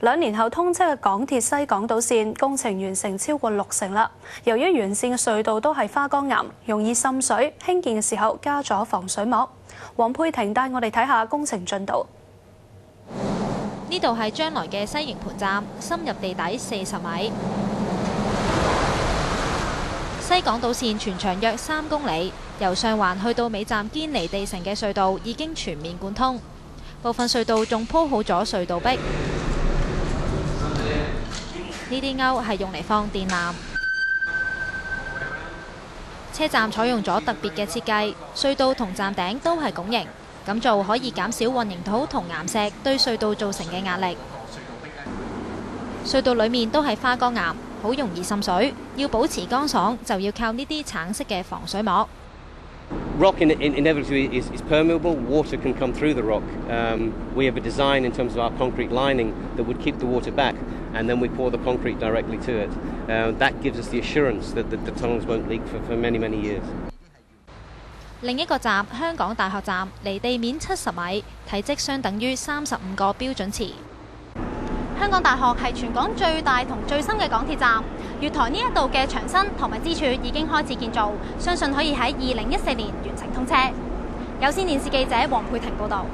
2年後通車嘅港鐵西港島線工程完成超過60%啦。由於沿線嘅隧道都係花崗岩，容易滲水，興建嘅時候加咗防水膜。黃佩婷帶我哋睇下工程進度。呢度係將來嘅西營盤站，深入地底40米。西港島線全長約3公里，由上環去到尾站堅尼地城嘅隧道已經全面貫通，部分隧道仲鋪好咗隧道壁。呢啲勾係用嚟放電纜。車站採用咗特別嘅設計，隧道同站頂都係拱形，咁做可以減少混凝土同岩石對隧道造成嘅壓力。隧道裡面都係花崗岩，好容易滲水，要保持乾爽就要靠呢啲橙色嘅防水膜。Rock inevitably is permeable. Water can come through the rock. We have a design in terms of our concrete lining that would keep the water back, and then we pour the concrete directly to it. That gives us the assurance that the tunnels won't leak for many, many years. 另一個站香港大學站離地面70米，體積相等於35個標準池。香港大學係全港最大同最新嘅港鐵站，月台呢一度嘅牆身同埋支柱已經開始建造，相信可以喺2014年完成通車。有線電視記者黃佩婷報導。